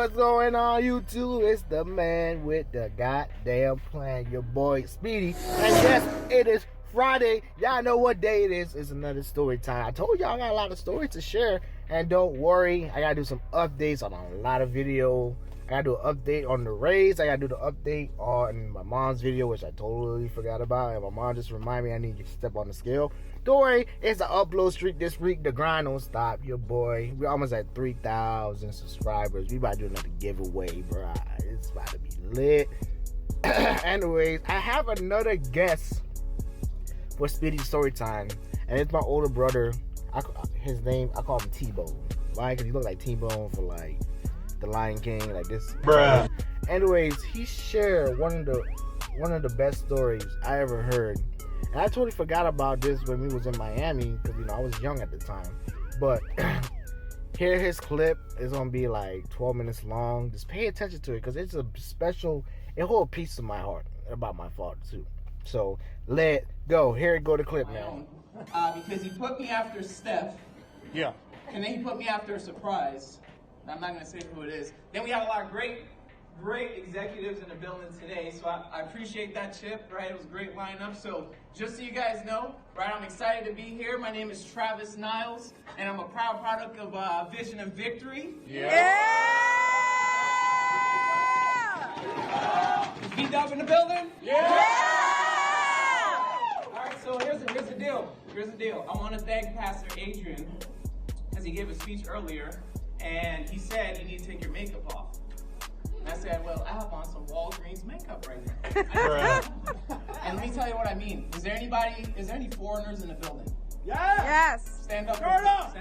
What's going on, YouTube? It's the man with the goddamn plan, your boy Speedy. And yes, it is Friday. Y'all know what day it is. It's another story time. I told y'all I got a lot of stories to share. And don't worry, I gotta do some updates on a lot of video. I gotta do an update on the raise. I gotta do the update on my mom's video, which I totally forgot about. And my mom just reminded me I need to step on the scale. Don't worry, it's an upload streak this week. The grind don't stop, your boy. We're almost at 3,000 subscribers. We about to do another giveaway, bro. It's about to be lit. Anyways, I have another guest for Speedy Storytime, and it's my older brother. His name, I call him T-Mone. Why? Because he look like T-Mone for like the Lion King, like this. Bruh. Anyways, he shared one of the best stories I ever heard. And I totally forgot about this when we was in Miami, because I was young at the time. But here his clip is gonna be like 12 minutes long. Just pay attention to it, because it's a special, it holds a piece of my heart about my father too. So let go. Here go the clip now. Because he put me after Steph. Yeah. And then he put me after a surprise. I'm not gonna say who it is. Then we have a lot of great executives in the building today, so I appreciate that, Chip, right? It was a great lineup. So just so you guys know, right, I'm excited to be here. My name is Travis Niles, and I'm a proud product of Vision and Victory. Yeah! Is B-Dub in the building? Yeah! All right, so here's the deal. Here's the deal. I want to thank Pastor Adrian, because he gave a speech earlier, and he said you need to take your makeup off. I said, well, I have on some Walgreens makeup right now. And let me tell you what I mean. Is there any foreigners in the building? Yes! Yes! Stand up. Stand up.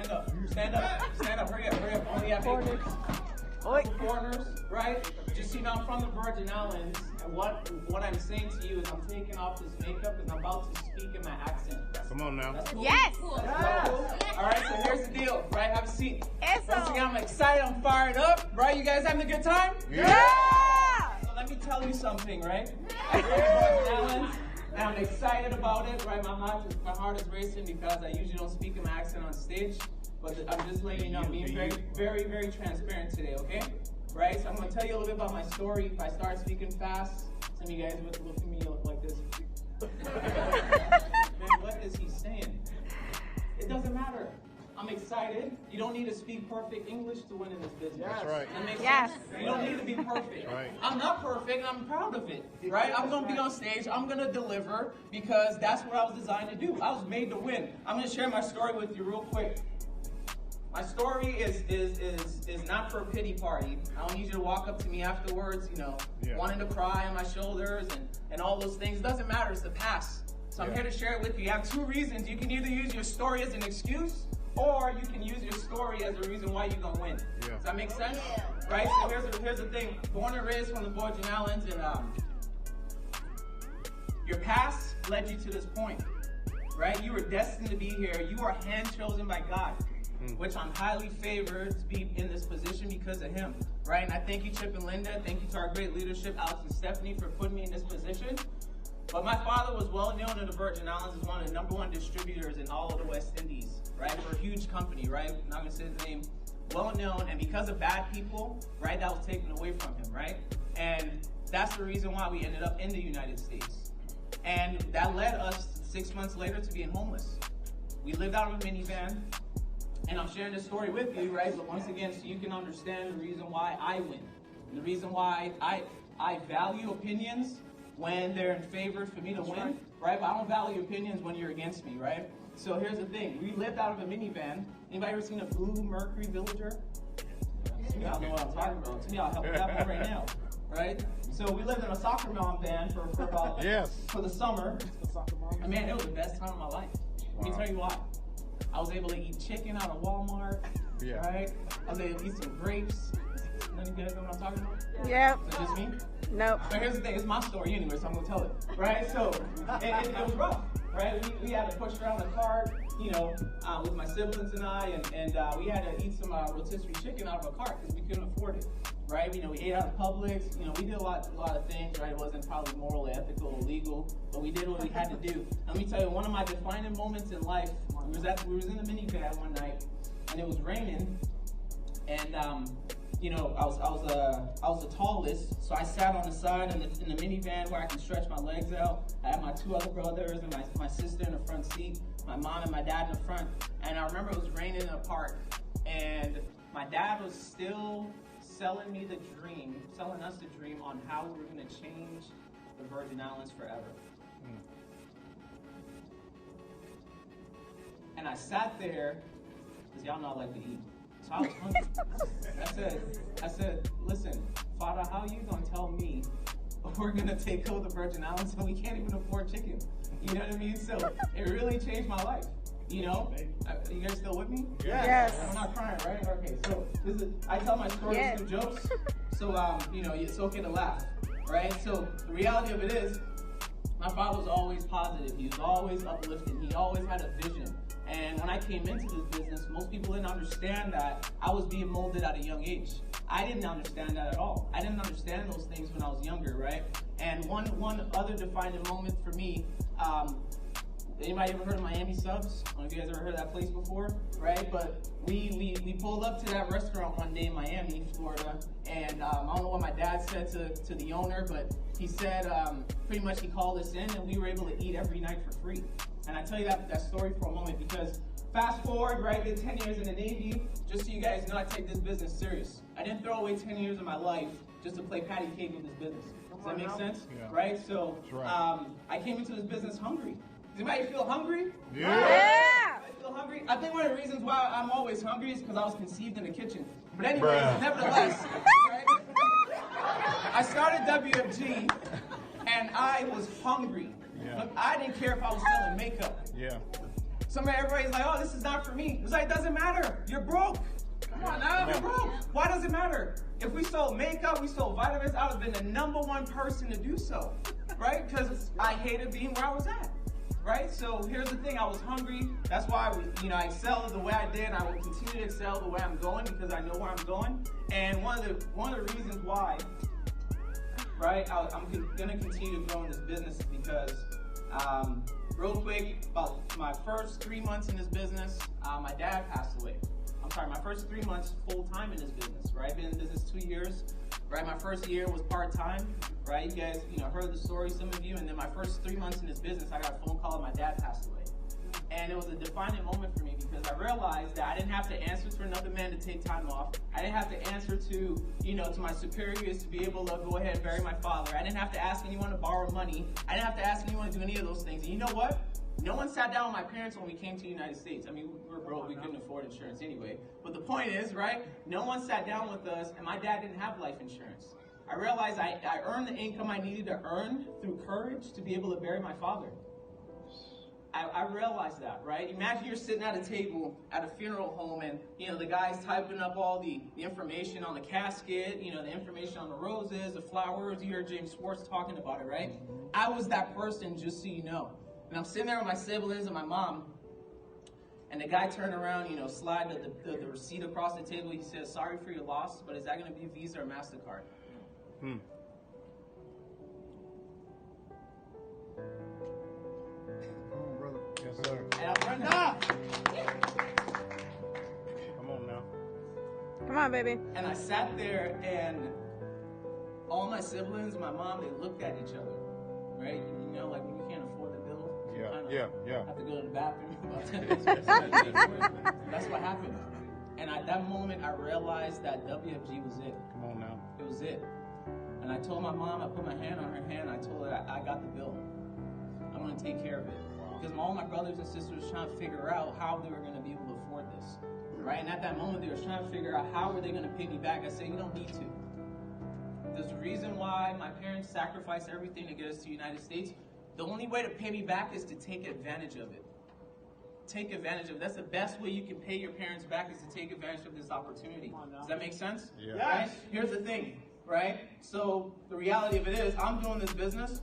Stand up. Stand up. Hurry up. Only have foreigners. Foreigners, right? Just I'm from the Virgin Islands, and what I'm saying to you is I'm taking off this makeup because I'm about to speak in my accent. Come on now. That's cool. Yes! Cool. All right, so here's the deal, right? Have a seat. Once again, I'm excited, I'm fired up, right? You guys having a good time? Yeah! So let me tell you something, right? I'm from the Virgin Islands, and I'm excited about it, right? My heart is racing because I usually don't speak in my accent on stage, but I'm just letting you know I'm being very, very transparent today, okay? Right? So I'm going to tell you a little bit about my story. If I start speaking fast, some of you guys would look at me like this. Man, what is he saying? It doesn't matter. I'm excited. You don't need to speak perfect English to win in this business. That's right. That makes Yes. sense? You don't need to be perfect. Right. I'm not perfect. I'm proud of it. Right? I'm going to be on stage. I'm going to deliver because that's what I was designed to do. I was made to win. I'm going to share my story with you real quick. My story is not for a pity party. I don't need you to walk up to me afterwards, wanting to cry on my shoulders and all those things. It doesn't matter. It's the past. So I'm here to share it with you. You have two reasons. You can either use your story as an excuse, or you can use your story as a reason why you're going to win. Yeah. Does that make sense? Right? So here's the thing. Born and raised from the Virgin Islands, and your past led you to this point. Right? You were destined to be here. You are hand-chosen by God. Which I'm highly favored to be in this position because of him, right? And I thank you, Chip and Linda. Thank you to our great leadership, Alex and Stephanie, for putting me in this position. But my father was well known in the Virgin Islands as one of the #1 distributors in all of the West Indies, right? For a huge company, right? I'm not gonna say his name. Well known, and because of bad people, right, that was taken away from him, right? And that's the reason why we ended up in the United States. And that led us 6 months later to being homeless. We lived out of a minivan. And I'm sharing this story with you, right? But once again, so you can understand the reason why I win. And the reason why I value opinions when they're in favor for me to win, right? But I don't value opinions when you're against me, right? So here's the thing. We lived out of a minivan. Anybody ever seen a blue Mercury Villager? Y'all know what I'm talking about. To me, I'll help you that one right now, right? So we lived in a soccer mom van for about, for the summer. And man, it was the best time of my life. Let me tell you why. I was able to eat chicken out of Walmart, right? I was able to eat some grapes. None of you guys know what I'm talking about? Yep. Is it just me? Nope. So here's the thing, it's my story anyway, so I'm gonna tell it, right? So it was rough, right? We had to push around the cart, with my siblings and I, and we had to eat some rotisserie chicken out of a cart because we couldn't afford it, right? We ate out of Publix, we did a lot of things, right? It wasn't probably morally, ethical, or legal, but we did what we had to do. Let me tell you, one of my defining moments in life, we was in the minivan one night, and it was raining, and you know, I was the tallest, so I sat on the side in the minivan where I can stretch my legs out. I had my two other brothers and my sister in the front seat, my mom and my dad in the front. And I remember it was raining in the park, and my dad was still selling us the dream on how we were going to change the Virgin Islands forever. And I sat there, because y'all know I like to eat. So I was hungry. I said, listen, Father, how are you going to tell me we're going to take over the Virgin Islands and we can't even afford chicken? You know what I mean? So it really changed my life. You know? You guys still with me? Yes. I'm not crying, right? Okay, so I tell my stories through jokes. So, you know, it's okay to laugh, right? So the reality of it is, my father was always positive. He was always uplifting. He always had a vision. And when I came into this business, most people didn't understand that I was being molded at a young age. I didn't understand that at all. I didn't understand those things when I was younger, right? And one other defining moment for me, anybody ever heard of Miami Subs? I don't know if you guys ever heard of that place before, right? But we pulled up to that restaurant one day in Miami, Florida, and I don't know what my dad said to the owner, but he said pretty much he called us in and we were able to eat every night for free. And I tell you that story for a moment because fast forward, right, did 10 years in the Navy, just so you guys know I take this business serious. I didn't throw away 10 years of my life just to play patty cake with this business. Does that make sense? Yeah. Right? So I came into this business hungry. Does anybody feel hungry? Yeah. I feel hungry. I think one of the reasons why I'm always hungry is because I was conceived in the kitchen. But anyway, nevertheless, right? I started WFG and I was hungry. Yeah. Look, I didn't care if I was selling makeup. Yeah. Everybody's like, oh, this is not for me. It's like, it doesn't matter. You're broke. Come on now, you're broke. Why does it matter? If we sold makeup, we sold vitamins, I would have been the #1 person to do so, right? Because I hated being where I was at, right? So here's the thing, I was hungry. That's why I excelled the way I did. I will continue to excel the way I'm going because I know where I'm going. And one of the reasons why, right, I'm going to continue to grow in this business is because, real quick, about my first 3 months in this business, my dad passed away. I'm sorry, my first 3 months full-time in this business, right? Been in business 2 years, right? My first year was part-time, right? You guys, heard the story, some of you, and then my first 3 months in this business, I got a phone call and my dad passed away. And it was a defining moment for me because I realized that I didn't have to answer to another man to take time off. I didn't have to answer to, to my superiors to be able to go ahead and bury my father. I didn't have to ask anyone to borrow money. I didn't have to ask anyone to do any of those things. And you know what? No one sat down with my parents when we came to the United States. I mean, we were broke. We couldn't afford insurance anyway. But the point is, right? No one sat down with us, and my dad didn't have life insurance. I realized I earned the income I needed to earn through courage to be able to bury my father. I realized that, right? Imagine you're sitting at a table at a funeral home and, the guy's typing up all the information on the casket, the information on the roses, the flowers. You heard James Schwartz talking about it, right? I was that person, just so you know. And I'm sitting there with my siblings and my mom, and the guy turned around, slide the receipt across the table. He says, sorry for your loss, but is that going to be Visa or MasterCard? Yes, sir. And I run up. Come on now. Come on, baby. And I sat there, and all my siblings and my mom, they looked at each other, right? Like when you can't afford the bill, you have to go to the bathroom about 10 minutes. That's what happened. And at that moment, I realized that WFG was it. Come on now. It was it. And I told my mom, I put my hand on her hand, I told her, I got the bill. I'm going to take care of it. Because all my brothers and sisters were trying to figure out how they were going to be able to afford this. Right? And at that moment, they were trying to figure out how were they going to pay me back. I said, you don't need to. There's a reason why my parents sacrificed everything to get us to the United States. The only way to pay me back is to take advantage of it. Take advantage of it. That's the best way you can pay your parents back is to take advantage of this opportunity. Does that make sense? Yeah. Right? Here's the thing, right? So the reality of it is I'm doing this business,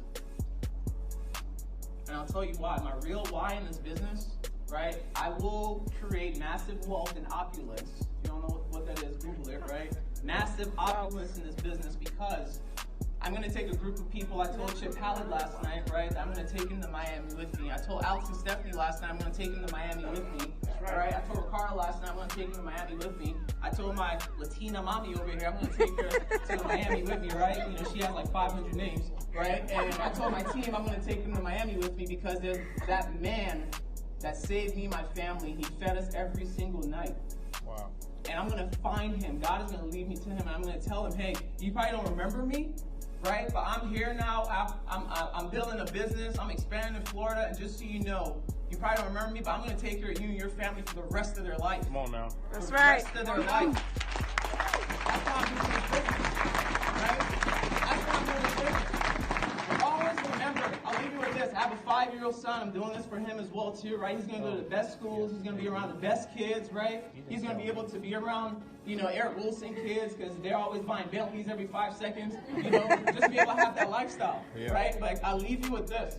and I'll tell you why. My real why in this business, right? I will create massive wealth and opulence. If you don't know what that is, Google it, right? Massive opulence in this business because I'm going to take a group of people. I told Chip Hallett last night, right, that I'm going to take him to Miami with me. I told Alex and Stephanie last night I'm going to take him to Miami with me. Right? I told Ricardo last night I'm going to take him to Miami with me. I told my Latina mommy over here I'm going to take her to Miami with me, right? You know, she has like 500 names, right? And I told my team I'm going to take them to Miami with me because there's that man that saved me, my family. He fed us every single night. Wow. And I'm going to find him. God is going to lead me to him, and I'm going to tell him, hey, you probably don't remember me, right? But I'm here now. I'm building a business. I'm expanding in Florida. And just so you know, you probably don't remember me, but I'm going to take care of you and your family for the rest of their life. Come on now. That's For right. the rest of their life. That's why I'm doing this business, right? That's why I'm doing this business. But always remember, I'll leave you with this. I have a 5-year-old son. I'm doing this for him as well, too, right? He's going to go to the best schools. He's going to be around the best kids, right? He's going to be able to be around, you know, Eric Wilson kids because they're always buying Bentleys every 5 seconds. You know, just be able to have that lifestyle, right? Like, I'll leave you with this.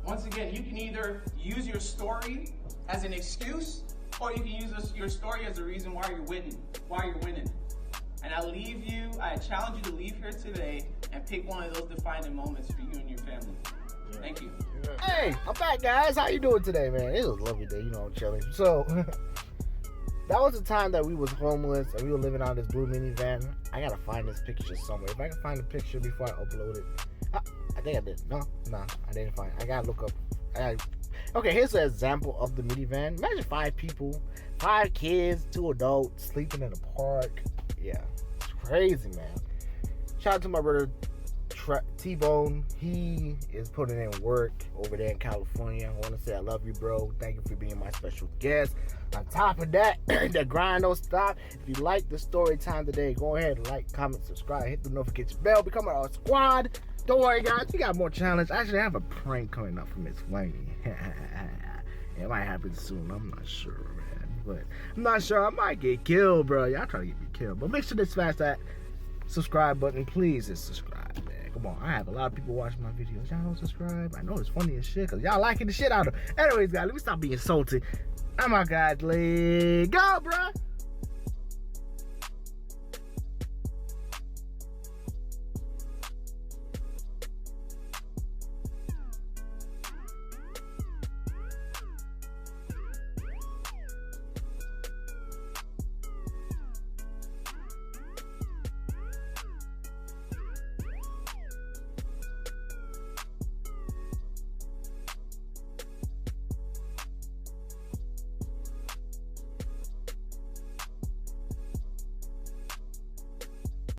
Once again, you can either use your story as an excuse, or you can use your story as a reason why you're winning. And I challenge you to leave here today and pick one of those defining moments for you and your family. Thank you. Hey, I'm back, guys. How you doing today, man? It was a lovely day, you know, I'm chilling. So, that was the time that we was homeless and we were living out of this blue minivan. I gotta find this picture somewhere. If I can find the picture before I upload it. I think I did. No, I didn't find it. I gotta look up. Okay, here's an example of the minivan. Imagine 5 people, 5 kids, 2 adults sleeping in a park. Yeah, it's crazy, man. Shout out to my brother T-Mone. He is putting in work over there in California. I want to say I love you, bro. Thank you for being my special guest. On top of that, the grind don't stop. If you like the story time today, go ahead and like, comment, subscribe, hit the notification bell, become our squad. Don't worry, guys. We got more challenge. Actually, I have a prank coming up from Miss Flaney. It might happen soon. I'm not sure, man. But I'm not sure. I might get killed, bro. Y'all trying to get me killed. But make sure to smash that subscribe button. Please just subscribe, man. Come on. I have a lot of people watching my videos. Y'all don't subscribe. I know it's funny as shit because y'all liking the shit out of it. Anyways, guys, let me stop being salty. I'm out, guys. Let go, bro.